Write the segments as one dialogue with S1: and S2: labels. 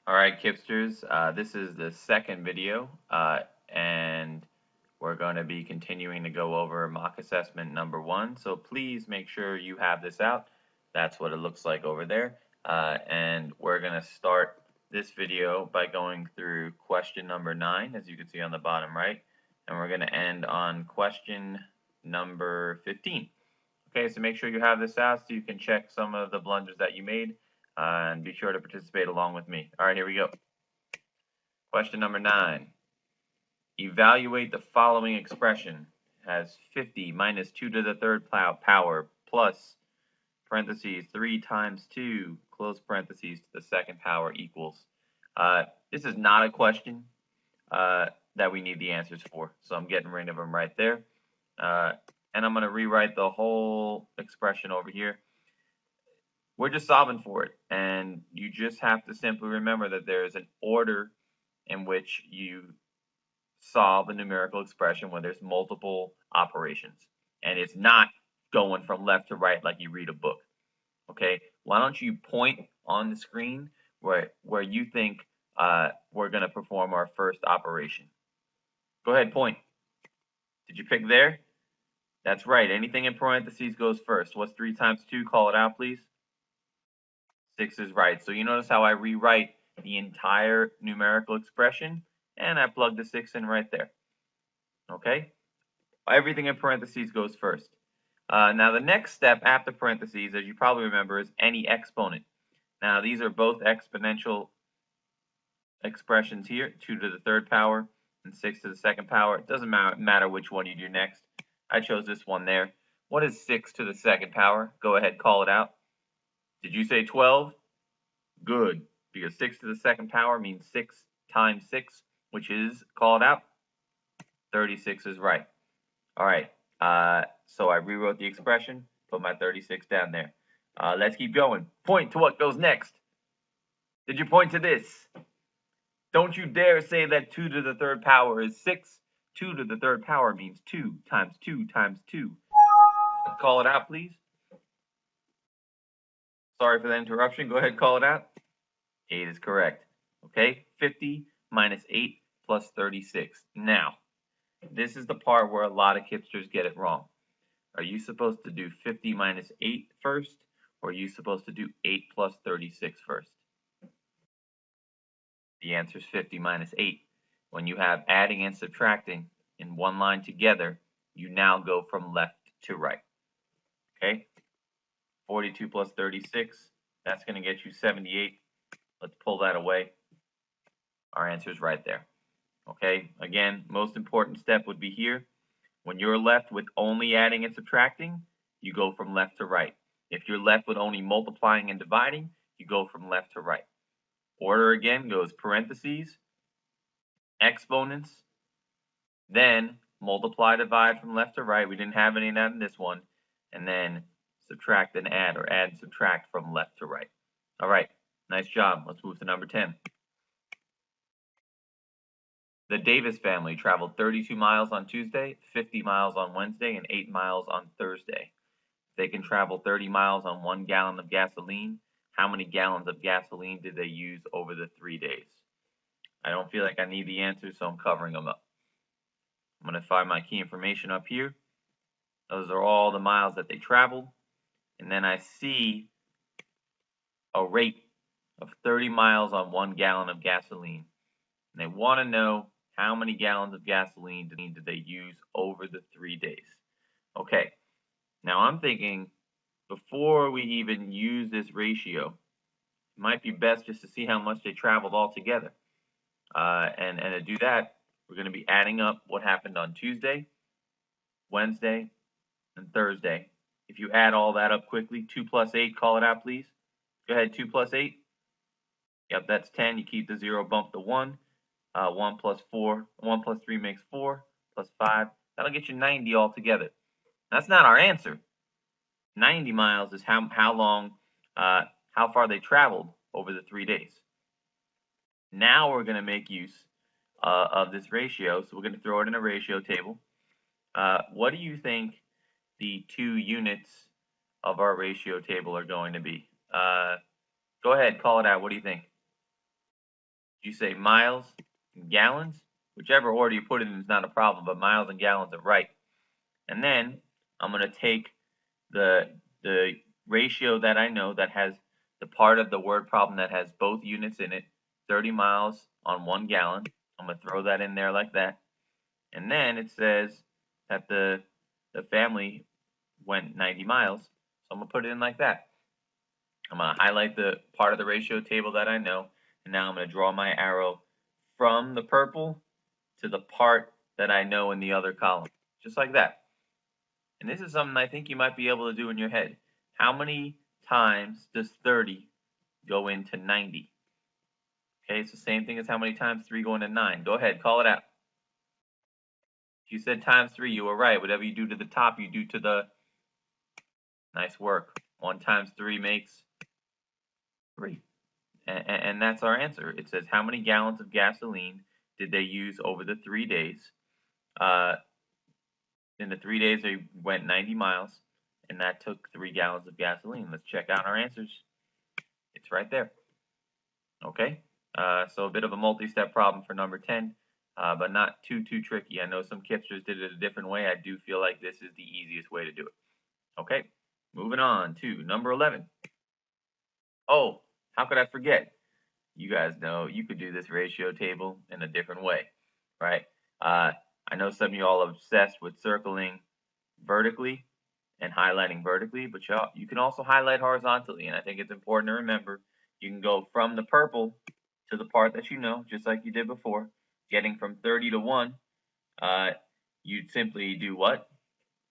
S1: All right, Kipsters, this is the second video, and we're going to be continuing to go over mock assessment number 1. So please make sure you have this out. That's what it looks like over there. And we're going to start this video by going through question number 9, as you can see on the bottom right, and we're going to end on question number 15. Okay, so make sure you have this out so you can check some of the blunders that you made. And be sure to participate along with me. All right, here we go. Question number 9. Evaluate the following expression as 50 minus 2 to the third power plus parentheses 3 times 2 close parentheses to the second power equals. This is not a question that we need the answers for, so I'm getting rid of them right there. And I'm going to rewrite the whole expression over here. We're just solving for it, and you just have to simply remember that there is an order in which you solve a numerical expression when there's multiple operations, and it's not going from left to right like you read a book. Okay, why don't you point on the screen where you think we're going to perform our first operation? Go ahead, point. Did you pick there? That's right. Anything in parentheses goes first. What's 3 times 2? Call it out, please. 6 is right. So you notice how I rewrite the entire numerical expression, and I plug the 6 in right there. Okay? Everything in parentheses goes first. Now the next step after parentheses, as you probably remember, is any exponent. Now these are both exponential expressions here, 2 to the third power and 6 to the second power. It doesn't matter which one you do next. I chose this one there. What is 6 to the second power? Go ahead, call it out. Did you say 12? Good, because 6 to the second power means 6 times 6, which is, call it out, 36 is right. All right, so I rewrote the expression, put my 36 down there. Let's keep going. Point to what goes next. Did you point to this? Don't you dare say that 2 to the third power is 6. 2 to the third power means 2 times 2 times 2. Call it out, please. Sorry for the interruption. Go ahead, call it out. 8 is correct. Okay, 50 minus 8 plus 36. Now, this is the part where a lot of Kipsters get it wrong. Are you supposed to do 50 minus 8 first, or are you supposed to do 8 plus 36 first? The answer is 50 minus 8. When you have adding and subtracting in one line together, you now go from left to right. Okay? 42 plus 36, that's going to get you 78. Let's pull that away. Our answer is right there. Okay, again, most important step would be here. When you're left with only adding and subtracting, you go from left to right. If you're left with only multiplying and dividing, you go from left to right. Order again goes parentheses, exponents, then multiply, divide from left to right. We didn't have any of that in this one. And then subtract and add, or add and subtract from left to right. All right, nice job. Let's move to number 10. The Davis family traveled 32 miles on Tuesday, 50 miles on Wednesday, and 8 miles on Thursday. They can travel 30 miles on 1 gallon of gasoline. How many gallons of gasoline did they use over the 3 days? I don't feel like I need the answers, so I'm covering them up. I'm going to find my key information up here. Those are all the miles that they traveled. And then I see a rate of 30 miles on 1 gallon of gasoline. And they want to know how many gallons of gasoline did they use over the 3 days. Okay, now I'm thinking before we even use this ratio, it might be best just to see how much they traveled altogether. And to do that, we're going to be adding up what happened on Tuesday, Wednesday, and Thursday. If you add all that up quickly, 2 plus 8, call it out, please. Go ahead, 2 plus 8. Yep, that's 10. You keep the 0, bump the 1. 1 plus 4, 1 plus 3 makes 4, plus 5. That'll get you 90 altogether. That's not our answer. 90 miles is how far they traveled over the 3 days. Now we're going to make use of this ratio, so we're going to throw it in a ratio table. What do you think the 2 units of our ratio table are going to be? Go ahead, call it out. What do you think? Did you say miles and gallons? Whichever order you put it in is not a problem, but miles and gallons are right. And then I'm going to take the ratio that I know that has the part of the word problem that has both units in it, 30 miles on 1 gallon. I'm going to throw that in there like that. And then it says that the family went 90 miles, so I'm going to put it in like that. I'm going to highlight the part of the ratio table that I know, and now I'm going to draw my arrow from the purple to the part that I know in the other column, just like that. And this is something I think you might be able to do in your head. How many times does 30 go into 90? Okay, it's the same thing as how many times 3 go into 9. Go ahead, call it out. If you said times 3, you were right. Whatever you do to the top, you do to the... Nice work. 1 times 3 makes 3. And that's our answer. It says how many gallons of gasoline did they use over the 3 days? In the 3 days, they went 90 miles, and that took 3 gallons of gasoline. Let's check out our answers. It's right there. Okay, so a bit of a multi-step problem for number 10, but not too tricky. I know some kipsters did it a different way. I do feel like this is the easiest way to do it. Okay, moving on to number 11. Oh, how could I forget? You guys know you could do this ratio table in a different way, right? I know some of you all are obsessed with circling vertically and highlighting vertically, but you can also highlight horizontally, and I think it's important to remember you can go from the purple to the part that you know, just like you did before, getting from 30 to 1. You'd simply do what?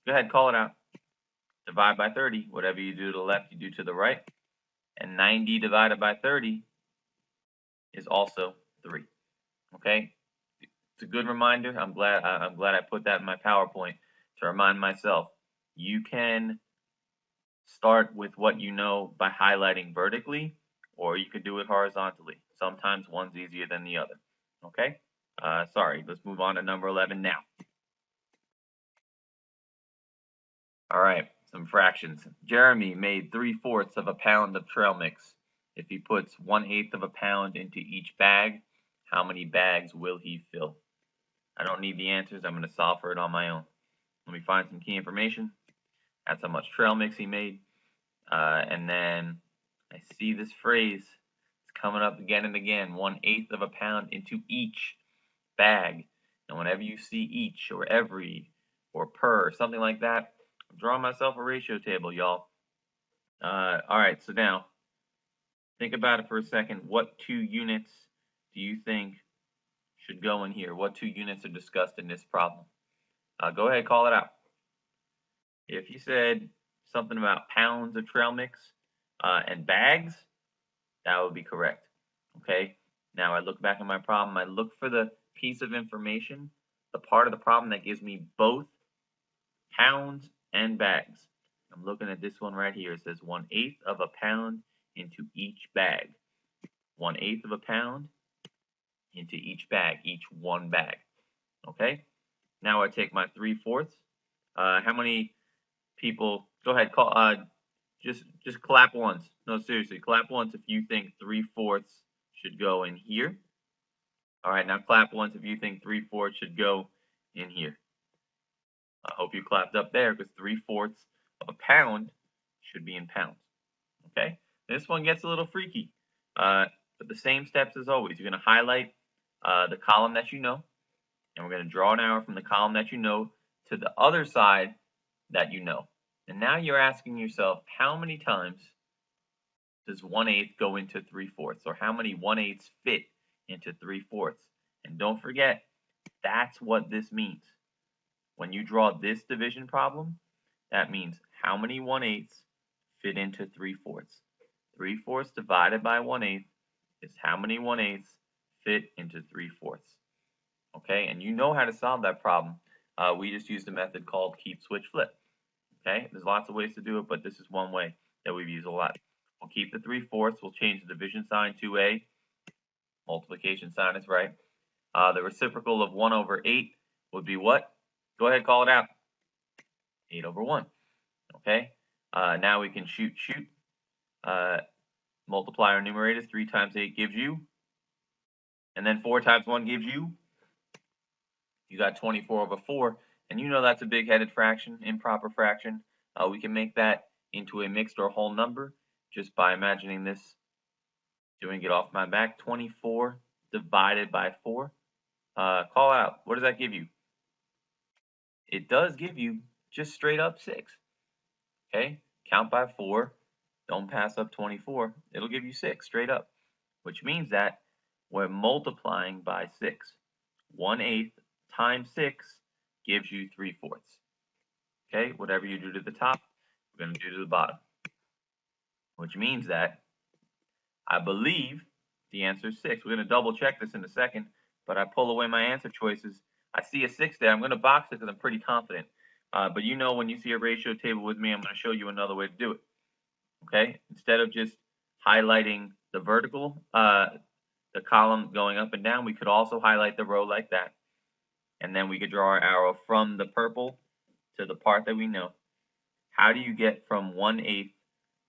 S1: Go ahead, call it out. Divide by 30. Whatever you do to the left, you do to the right. And 90 divided by 30 is also 3. Okay? It's a good reminder. I'm glad I put that in my PowerPoint to remind myself. You can start with what you know by highlighting vertically, or you could do it horizontally. Sometimes one's easier than the other. Okay? Sorry, let's move on to number 11 now. All right, some fractions. Jeremy made 3/4 of a pound of trail mix. If he puts 1/8 of a pound into each bag, how many bags will he fill? I don't need the answers. I'm going to solve for it on my own. Let me find some key information. That's how much trail mix he made. And then I see this phrase. It's coming up again and again. 1/8 of a pound into each bag. And whenever you see each or every or per, something like that, I'm drawing myself a ratio table, y'all. All right, so now think about it for a second. What 2 units do you think should go in here? What 2 units are discussed in this problem? Go ahead, call it out. If you said something about pounds of trail mix and bags, that would be correct. Okay, now I look back at my problem. I look for the piece of information, the part of the problem that gives me both pounds and bags. I'm looking at this one right here. It says 1/8 of a pound into each bag. 1/8 of a pound into each bag, each one bag. Okay, now I take my 3/4. How many people? Go ahead, call. Just clap once. No, seriously, clap once if you think 3/4 should go in here. All right, now clap once if you think 3/4 should go in here. I hope you clapped up there because 3/4 of a pound should be in pounds. Okay, this one gets a little freaky, but the same steps as always. You're going to highlight the column that you know, and we're going to draw an arrow from the column that you know to the other side that you know. And now you're asking yourself, how many times does 1/8 go into 3/4, or how many 1/8 fit into 3/4? And don't forget, that's what this means. When you draw this division problem, that means how many 1/8 fit into 3/4. 3/4 divided by 1/8 is how many 1/8 fit into 3/4. Okay, and you know how to solve that problem. We just used a method called keep, switch, flip. Okay, there's lots of ways to do it, but this is one way that we've used a lot. We'll keep the 3/4. We'll change the division sign to a multiplication sign is right. The reciprocal of 1/8 would be what? Go ahead, call it out. 8/1. Okay. Now we can shoot. Multiply our numerators. 3 times 8 gives you And then 4 times 1 gives you got 24 over 4. And you know that's a big-headed fraction, improper fraction. We can make that into a mixed or whole number just by imagining this, doing it off my back. 24 divided by 4. Call out. What does that give you? It does give you just straight up 6. Okay? Count by 4. Don't pass up 24. It'll give you 6 straight up, which means that we're multiplying by 6. 1/8 times 6 gives you 3/4. Okay? Whatever you do to the top, we're going to do to the bottom, which means that I believe the answer is 6. We're going to double check this in a second, but I pull away my answer choices. I see a 6 there. I'm going to box it because I'm pretty confident. But you know, when you see a ratio table with me, I'm going to show you another way to do it. Okay? Instead of just highlighting the vertical, the column going up and down, we could also highlight the row like that. And then we could draw our arrow from the purple to the part that we know. How do you get from 1/8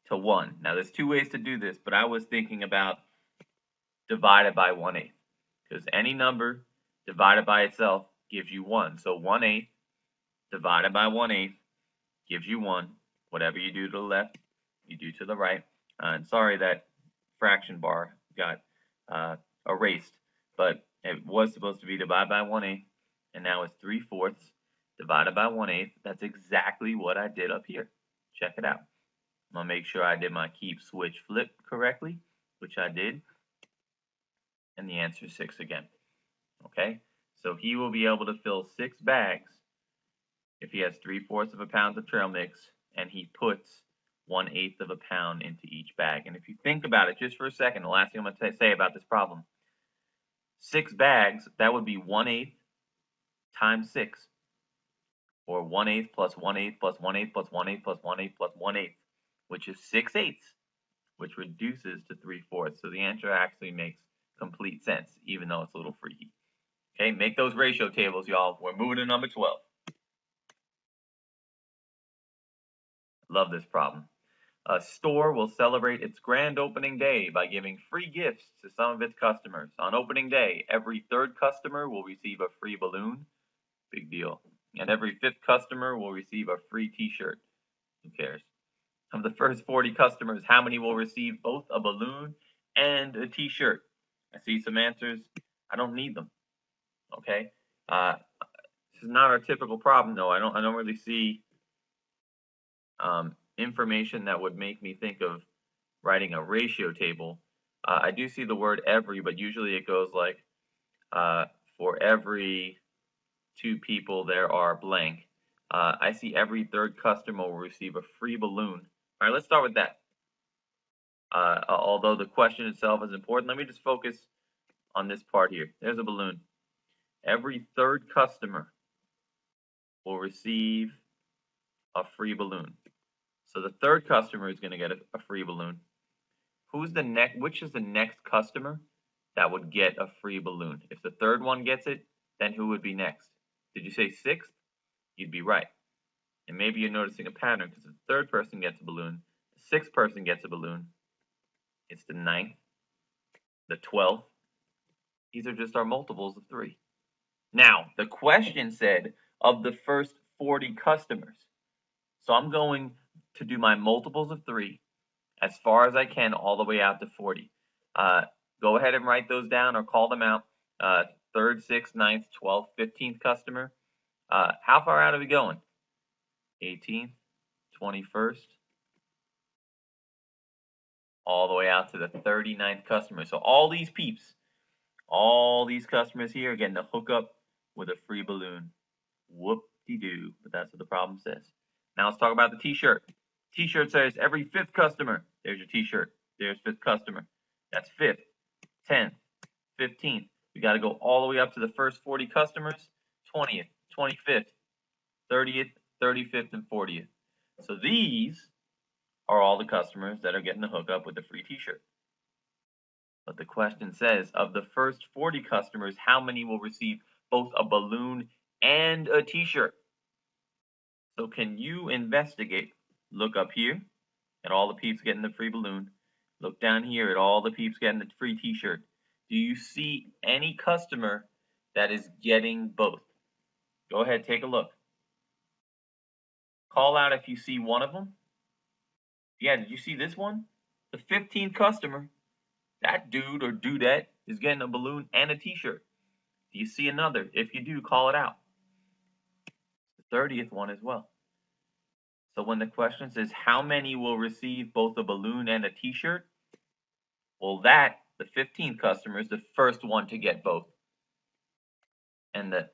S1: to 1? Now, there's 2 ways to do this, but I was thinking about divided by 1/8, because any number divided by itself gives you 1. So 1/8 divided by 1/8 gives you 1. Whatever you do to the left, you do to the right. And sorry that fraction bar got erased, but it was supposed to be divided by 1/8, and now it's 3/4 divided by 1/8. That's exactly what I did up here. Check it out. I'm going to make sure I did my keep switch flip correctly, which I did. And the answer is 6 again. Okay? So he will be able to fill 6 bags if he has 3/4 of a pound of trail mix and he puts 1/8 of a pound into each bag. And if you think about it just for a second, the last thing I'm going to say about this problem, 6 bags, that would be 1/8 times 6, or 1/8 plus 1/8 plus 1/8 plus 1/8 plus 1/8 plus 1/8, which is 6/8, which reduces to 3/4. So the answer actually makes complete sense, even though it's a little freaky. Okay, make those ratio tables, y'all. We're moving to number 12. Love this problem. A store will celebrate its grand opening day by giving free gifts to some of its customers. On opening day, every 3rd customer will receive a free balloon. Big deal. And every 5th customer will receive a free t-shirt. Who cares? Of the first 40 customers, how many will receive both a balloon and a t-shirt? I see some answers. I don't need them. Okay? This is not our typical problem, though. I don't really see information that would make me think of writing a ratio table. I do see the word every, but usually it goes like, for every 2 people there are blank. I see every 3rd customer will receive a free balloon. All right, let's start with that. Although the question itself is important, let me just focus on this part here. There's a balloon. Every 3rd customer will receive a free balloon. So the 3rd customer is going to get a free balloon. Which is the next customer that would get a free balloon? If the 3rd one gets it, then who would be next? Did you say 6th? You'd be right. And maybe you're noticing a pattern, because if the 3rd person gets a balloon, the 6th person gets a balloon, it's the 9th, the 12th. These are just our multiples of 3. Now, the question said of the first 40 customers. So I'm going to do my multiples of 3 as far as I can all the way out to 40. Go ahead and write those down or call them out. 3rd, 6th, 9th, 12th, 15th customer. How far out are we going? 18th, 21st, all the way out to the 39th customer. So all these peeps, all these customers here are getting a hookup with a free balloon. Whoop-de-doo, but that's what the problem says. Now let's talk about the t-shirt. T-shirt says every 5th customer, there's your t-shirt, there's 5th customer. That's 5th, 10th, 15th. We got to go all the way up to the first 40 customers, 20th, 25th, 30th, 35th, and 40th. So these are all the customers that are getting the hookup with the free t-shirt. But the question says, of the first 40 customers, how many will receive both a balloon and a t-shirt? So can you investigate? Look up here at all the peeps getting the free balloon. Look down here at all the peeps getting the free t-shirt. Do you see any customer that is getting both? Go ahead, take a look. Call out if you see one of them. Yeah, did you see this one? The 15th customer, that dude or dudette is getting a balloon and a t-shirt. Do you see another? If you do, call it out. The 30th one as well. So when the question says how many will receive both a balloon and a t-shirt, well, the 15th customer is the first one to get both. And the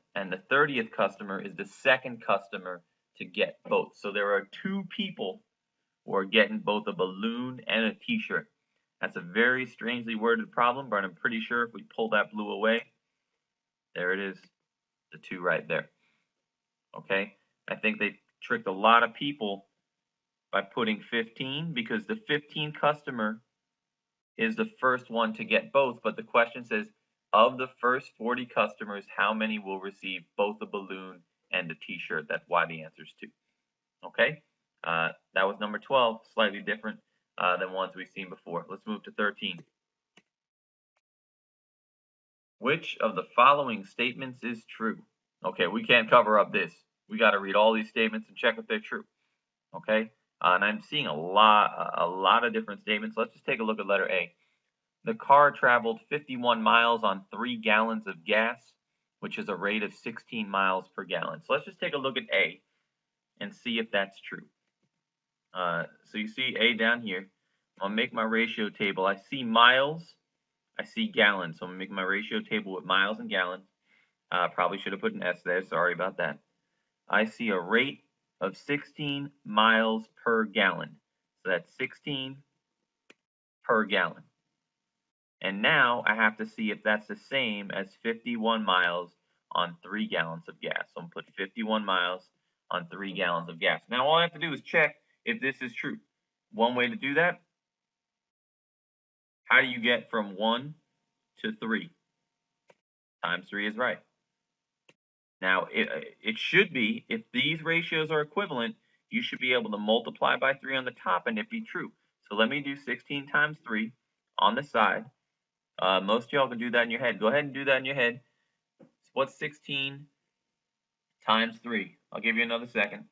S1: 30th customer is the second customer to get both. So there are two people who are getting both a balloon and a t-shirt. That's a very strangely worded problem, but I'm pretty sure if we pull that blue away, there it is, the two right there. Okay? I think they tricked a lot of people by putting 15 because the 15th customer is the first one to get both, but the question says, of the first 40 customers, how many will receive both a balloon and a t-shirt? That's why the answer is 2. Okay? That was number 12, slightly different than ones we've seen before. Let's move to 13. Which of the following statements is true? Okay, we can't cover up this. We got to read all these statements and check if they're true. Okay? And I'm seeing a lot of different statements. Let's just take a look at letter A. The car traveled 51 miles on 3 gallons of gas, which is a rate of 16 miles per gallon. So let's just take a look at A and see if that's true. So you see A down here. I'll make my ratio table. I see miles, I see gallons. So I'm going to make my ratio table with miles and gallons. Probably should have put an S there. Sorry about that. I see a rate of 16 miles per gallon. So that's 16 per gallon. And now I have to see if that's the same as 51 miles on 3 gallons of gas. So I'm going to put 51 miles on 3 gallons of gas. Now all I have to do is check if this is true. One way to do that, how do you get from 1 to 3? Times 3 is right. Now it should be, if these ratios are equivalent, you should be able to multiply by 3 on the top and it be true. So let me do 16 times 3 on the side. Most of y'all can do that in your head. Go ahead and do that in your head. What's 16 times 3? I'll give you another second.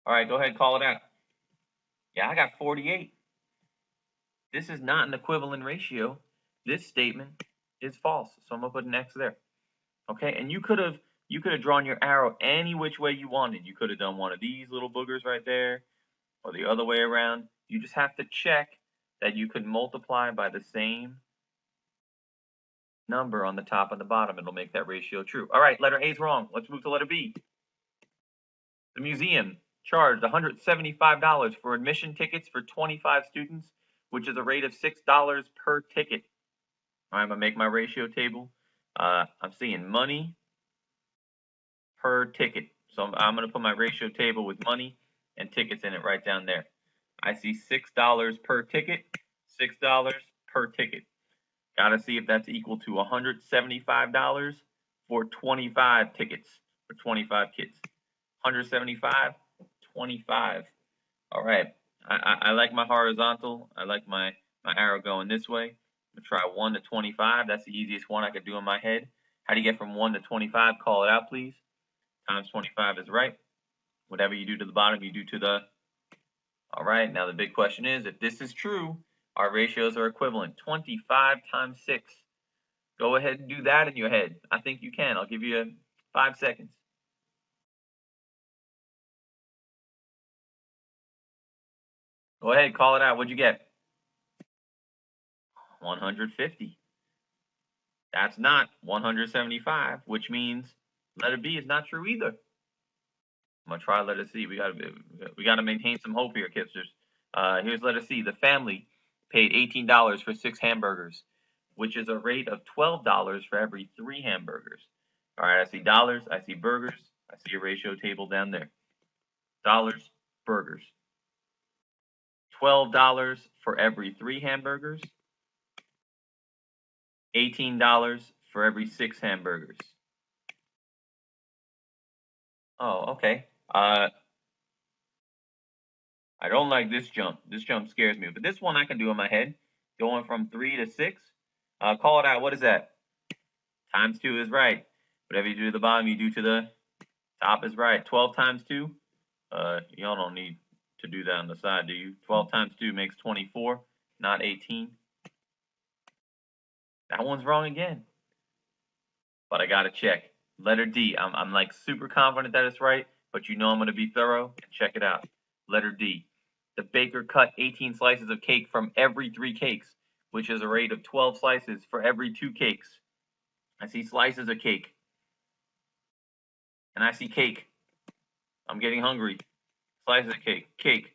S1: All right, go ahead, call it out. Yeah, I got 48. This is not an equivalent ratio. This statement is false, so I'm gonna put an X there. Okay, and you could have drawn your arrow any which way you wanted. You could have done one of these little boogers right there, or the other way around. You just have to check that you could multiply by the same number on the top and the bottom. It'll make that ratio true. All right, letter A is wrong. Let's move to letter B. The museum charged $175 for admission tickets for 25 students, which is a rate of $6 per ticket. All right, I'm going to make my ratio table. I'm seeing money per ticket. So I'm going to put my ratio table with money and tickets in it right down there. I see $6 per ticket, $6 per ticket. Got to see if that's equal to $175 for 25 tickets for 25 kids. 175, 25. All right. I like my horizontal. I like my arrow going this way. I'm going to try 1 to 25. That's the easiest one I could do in my head. How do you get from 1 to 25? Call it out, please. Times 25 is right. Whatever you do to the bottom, you do to the... All right. Now the big question is, if this is true, our ratios are equivalent. 25 times 6. Go ahead and do that in your head. I think you can. I'll give you 5 seconds. Go ahead, call it out. What'd you get? 150. That's not 175, which means letter B is not true either. I'm gonna try letter C. We gotta maintain some hope here, Kipsters. Here's letter C. The family paid $18 for 6 hamburgers, which is a rate of $12 for every 3 hamburgers. All right, I see dollars, I see burgers, I see a ratio table down there. Dollars, burgers. $12 for every 3 hamburgers. $18 for every 6 hamburgers. Oh, okay. I don't like this jump. This jump scares me. But this one I can do in my head. Going from 3 to 6. Call it out. What is that? Times 2 is right. Whatever you do to the bottom, you do to the top is right. 12 times 2. Y'all don't need to do that on the side, do you? 12 times 2 makes 24, not 18. That one's wrong again. But I gotta check. Letter D. I'm like super confident that it's right, but you know I'm gonna be thorough and check it out. Letter D. The baker cut 18 slices of cake from every 3 cakes, which is a rate of 12 slices for every 2 cakes. I see slices of cake. And I see cake. I'm getting hungry. Slices of cake. Cake.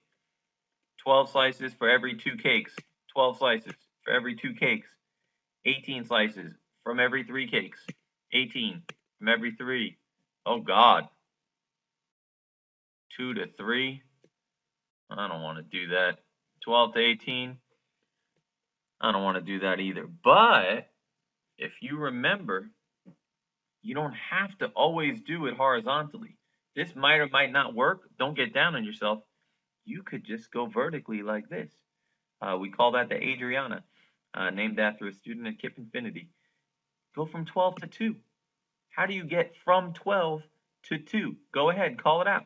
S1: 12 slices for every 2 cakes. 12 slices for every 2 cakes. 18 slices from every 3 cakes. 18 from every 3. Oh God. 2 to 3. I don't want to do that. 12 to 18. I don't want to do that either. But if you remember, you don't have to always do it horizontally. This might or might not work. Don't get down on yourself. You could just go vertically like this. We call that the Adriana, named after a student at Kip Infinity. Go from 12 to 2. How do you get from 12 to 2? Go ahead, call it out.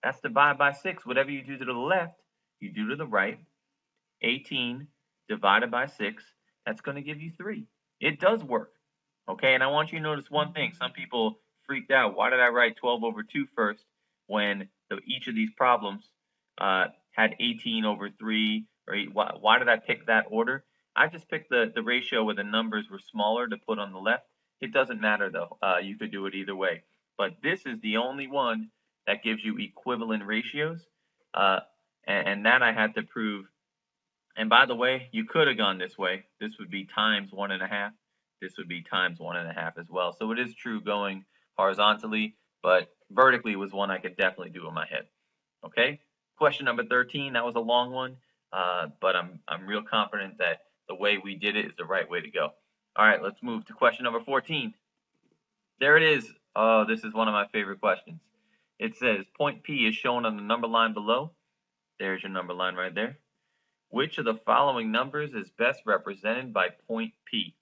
S1: That's divide by 6. Whatever you do to the left, you do to the right. 18 divided by 6, that's going to give you 3. It does work. Okay, and I want you to notice one thing. Some people freaked out. Why did I write 12 over 2 first when each of these problems had 18 over 3? Or 8? Why did I pick that order? I just picked the ratio where the numbers were smaller to put on the left. It doesn't matter, though. You could do it either way. But this is the only one that gives you equivalent ratios. And that I had to prove. And by the way, you could have gone this way. This would be times 1.5. This would be times 1.5 as well. So it is true going horizontally, but vertically was one I could definitely do in my head. Okay. Question number 13. That was a long one, but I'm real confident that the way we did it is the right way to go. All right, let's move to question number 14. There it is. Oh, this is one of my favorite questions. It says point P is shown on the number line below. There's your number line right there. Which of the following numbers is best represented by point P?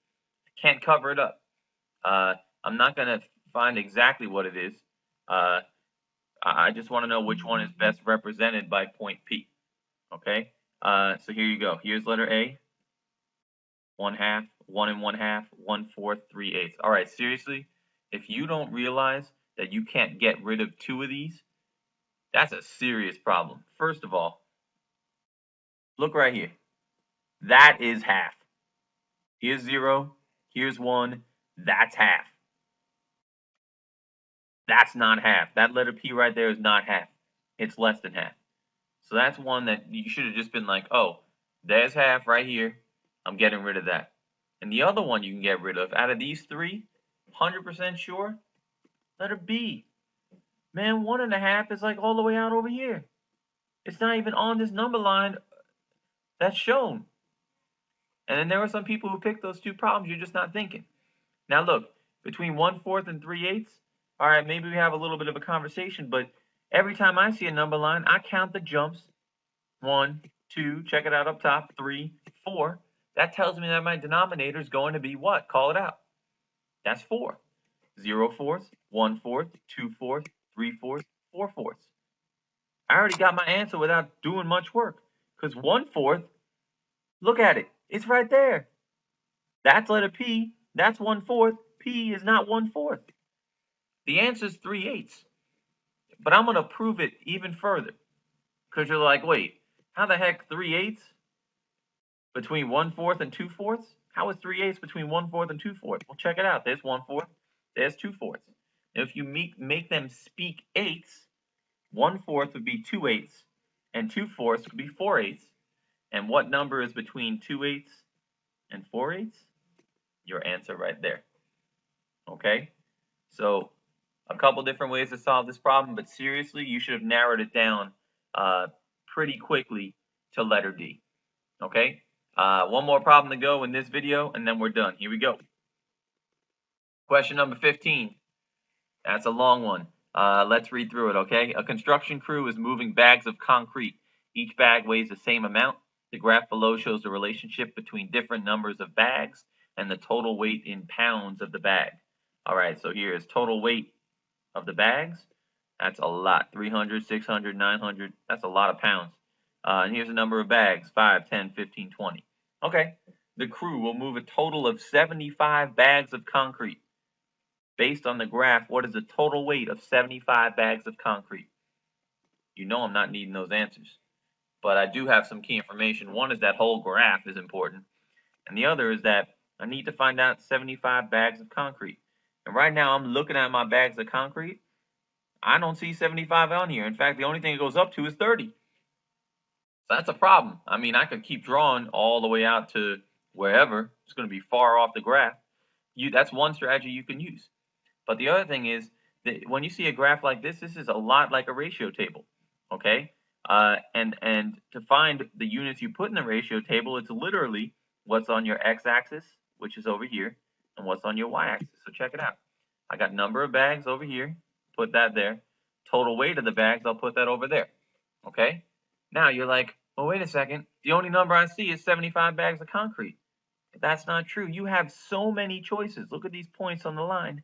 S1: I can't cover it up. I'm not going to find exactly what it is. I just want to know which one is best represented by point P. Okay? So here you go. Here's letter A. 1/2, 1 1/2, 1/4, 3/8. All right, seriously, if you don't realize that you can't get rid of 2 of these, that's a serious problem. First of all, look right here. That is half. Here's 0. Here's 1. That's half. That's not half. That letter P right there is not half. It's less than half. So that's one that you should have just been like, oh, there's half right here. I'm getting rid of that. And the other one you can get rid of, out of these 3, 100% sure, letter B. Man, 1.5 is like all the way out over here. It's not even on this number line that's shown. And then there were some people who picked those 2 problems you're just not thinking. Now look, between 1/4 and 3/8, all right, maybe we have a little bit of a conversation, but every time I see a number line, I count the jumps. 1, 2, check it out up top, 3, 4. That tells me that my denominator is going to be what? Call it out. That's 4. 0/4, 1/4, 2/4, 3/4, 4/4. I already got my answer without doing much work. Because 1/4, look at it. It's right there. That's letter P. That's 1/4. P is not 1/4. The answer is 3/8. But I'm going to prove it even further. Because you're like, wait, how the heck 3/8 between 1/4 and 2/4? How is 3/8 between 1/4 and 2/4? Well, check it out. There's 1/4. There's 2/4. Now, if you make them speak eighths, 1/4 would be 2/8, and 2/4 would be 4/8. And what number is between 2/8 and 4/8? Your answer right there. Okay? So, a couple different ways to solve this problem, but seriously, you should have narrowed it down pretty quickly to letter D. Okay? One more problem to go in this video, and then we're done. Here we go. Question number 15. That's a long one. Let's read through it, okay? A construction crew is moving bags of concrete. Each bag weighs the same amount. The graph below shows the relationship between different numbers of bags. and the total weight in pounds of the bag. All right, so here is total weight of the bags. That's a lot. 300, 600, 900. That's a lot of pounds. And here's the number of bags: 5, 10, 15, 20. Okay, the crew will move a total of 75 bags of concrete. Based on the graph, what is the total weight of 75 bags of concrete? You know I'm not needing those answers, but I do have some key information. One is that whole graph is important, and the other is that I need to find out 75 bags of concrete. And right now I'm looking at my bags of concrete. I don't see 75 on here. In fact, the only thing it goes up to is 30. So that's a problem. I mean, I could keep drawing all the way out to wherever. It's going to be far off the graph. That's one strategy you can use. But the other thing is that when you see a graph like this is a lot like a ratio table, okay? And to find the units you put in the ratio table, it's literally what's on your x-axis, which is over here, and what's on your y-axis. So check it out. I got number of bags over here, put that there. Total weight of the bags, I'll put that over there, okay? Now you're like, well, wait a second. The only number I see is 75 bags of concrete. That's not true. You have so many choices. Look at these points on the line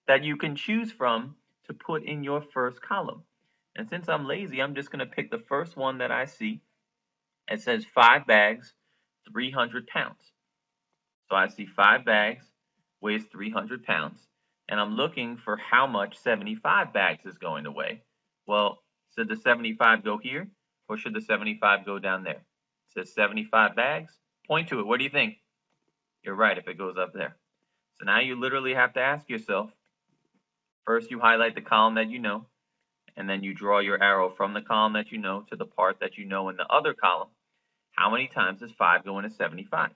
S1: that you can choose from to put in your first column. And since I'm lazy, I'm just going to pick the first one that I see. It says 5 bags, 300 pounds. So I see 5 bags, weighs 300 pounds. And I'm looking for how much 75 bags is going to weigh. Well, should the 75 go here, or should the 75 go down there? It says 75 bags. Point to it. What do you think? You're right if it goes up there. So now you literally have to ask yourself, first you highlight the column that you know, and then you draw your arrow from the column that you know to the part that you know in the other column. How many times does 5 go into 75?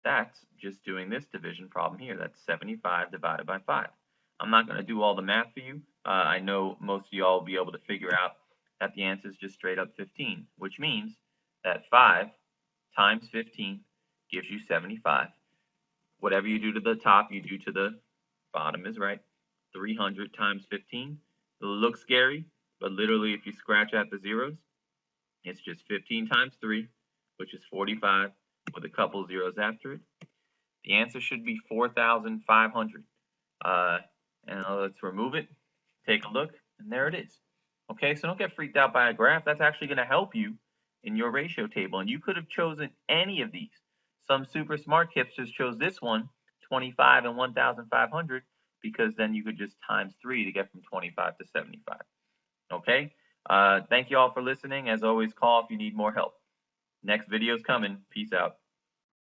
S1: That's just doing this division problem here. That's 75 divided by 5. I'm not going to do all the math for you. I know most of y'all will be able to figure out that the answer is just straight up 15, which means that 5 times 15 gives you 75. Whatever you do to the top, you do to the bottom is right. 300 times 15. It looks scary, but literally if you scratch out the zeros, it's just 15 times 3, which is 45, with a couple zeros after it. The answer should be 4,500. And let's remove it, take a look, and there it is. Okay, so don't get freaked out by a graph. That's actually going to help you in your ratio table. And you could have chosen any of these. Some super smart kids just chose this one, 25 and 1,500, because then you could just times 3 to get from 25 to 75. Okay? Thank you all for listening. As always, call if you need more help. Next video's coming. Peace out.